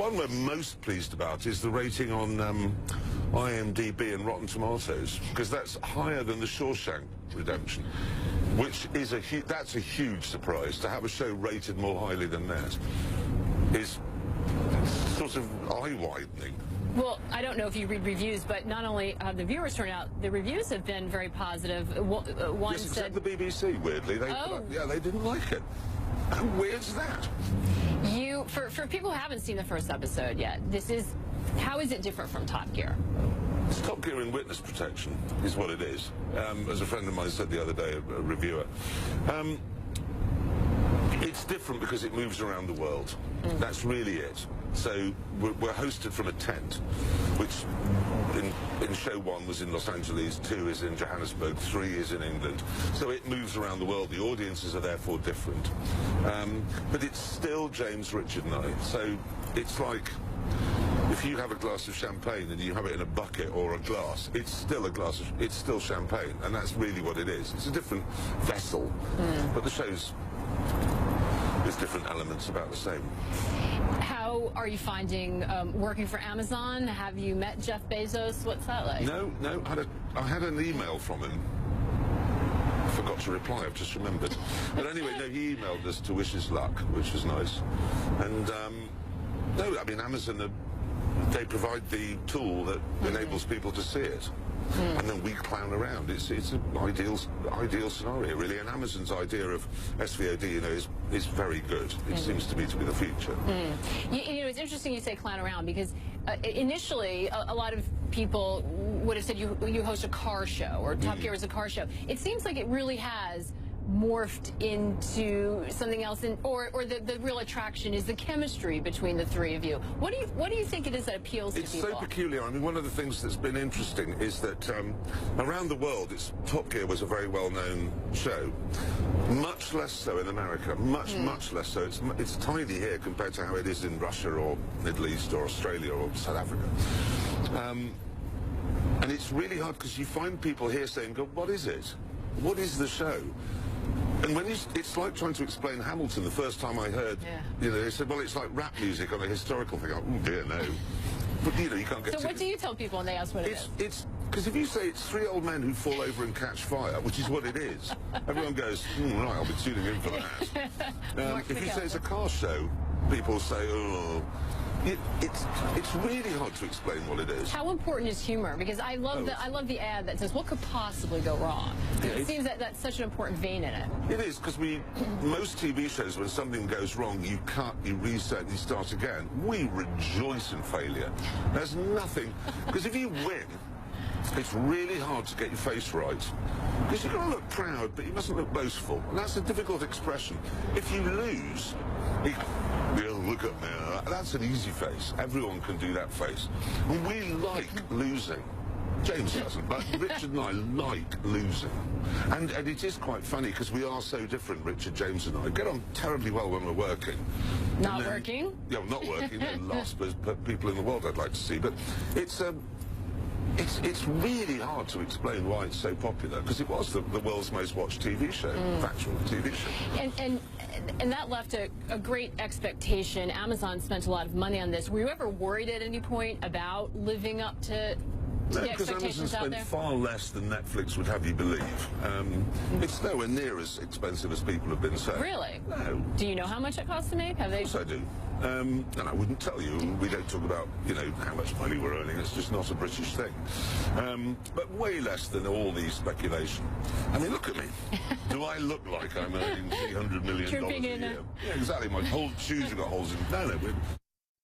one we're most pleased about is the rating on IMDb and Rotten Tomatoes, because that's higher than the Shawshank Redemption, which is that's a huge surprise. To have a show rated more highly than that is sort of eye-widening. Well, I don't know if you read reviews, but not only have the viewers turned out, the reviews have been very positive. One yes, said except the BBC, weirdly. Yeah, they didn't like it. How weird's that? For people who haven't seen the first episode yet, how is it different from Top Gear? It's Top Gear in witness protection, is what it is. As a friend of mine said the other day, a reviewer. It's different because it moves around the world. That's really it. So we're hosted from a tent, which in show 1 was in Los Angeles, 2 is in Johannesburg, 3 is in England. So it moves around the world. The audiences are therefore different. But it's still James, Richard and I. So it's like if you have a glass of champagne and you have it in a bucket or a glass, it's still it's still champagne, and that's really what it is. It's a different vessel, but the show's there's different elements about the same. How are you finding working for Amazon? Have you met Jeff Bezos? What's that like? No. I had an email from him. I forgot to reply, I've just remembered. But anyway, no, he emailed us to wish us luck, which was nice. And no, I mean, Amazon, they provide the tool that enables people to see it. And then we clown around. It's an ideal scenario, really. And Amazon's idea of SVOD, you know, is very good. It seems to me to be the future. You know, it's interesting you say clown around, because initially a lot of people would have said you host a car show, or Top Gear is a car show. It seems like it really has morphed into something else, or the real attraction is the chemistry between the three of you. What do you think it is that appeals to people? It's so peculiar. I mean, one of the things that's been interesting is that around the world, Top Gear was a very well-known show. Much less so in America. Much less so. It's tiny here compared to how it is in Russia or Middle East or Australia or South Africa. And it's really hard because you find people here saying, "God, what is it? What is the show?" And when it's like trying to explain Hamilton. The first time I heard, you know, they said, "Well, it's like rap music on a historical thing." Oh dear, no. But you know, you can't get. So what do you tell people when they ask what it is? It's because if you say it's 3 old men who fall over and catch fire, which is what it is, everyone goes, right, I'll be tuning in for that. If you say it's a car show, people say, oh. It's really hard to explain what it is. How important is humor? Because I love the ad that says, "What could possibly go wrong?" It seems that that's such an important vein in it. It is, because most TV shows, when something goes wrong, you cut, you reset, you start again. We rejoice in failure. There's nothing, because if you win, it's really hard to get your face right. Because you've got to look proud, but you mustn't look boastful. And that's a difficult expression. If you lose, look at me. That's an easy face. Everyone can do that face. And we like losing. James doesn't, but Richard and I like losing. And it is quite funny, because we are so different, Richard, James and I. Get on terribly well when we're working. Not working? Yeah, not working. Last people in the world I'd like to see. But it's really hard to explain why it's so popular, because it was the world's most watched TV show, factual TV show. And that left a great expectation. Amazon spent a lot of money on this. Were you ever worried at any point about living up to the expectations out there? Amazon spent far less than Netflix would have you believe. It's nowhere near as expensive as people have been saying. Really? No. Do you know how much it costs to make? Of course I do. And I wouldn't tell you. We don't talk about, you know, how much money we're earning. It's just not a British thing. But way less than all the speculation. I mean, look at me. Do I look like I'm earning $300 million a year? Yeah, exactly. My whole shoes have got holes in them. No.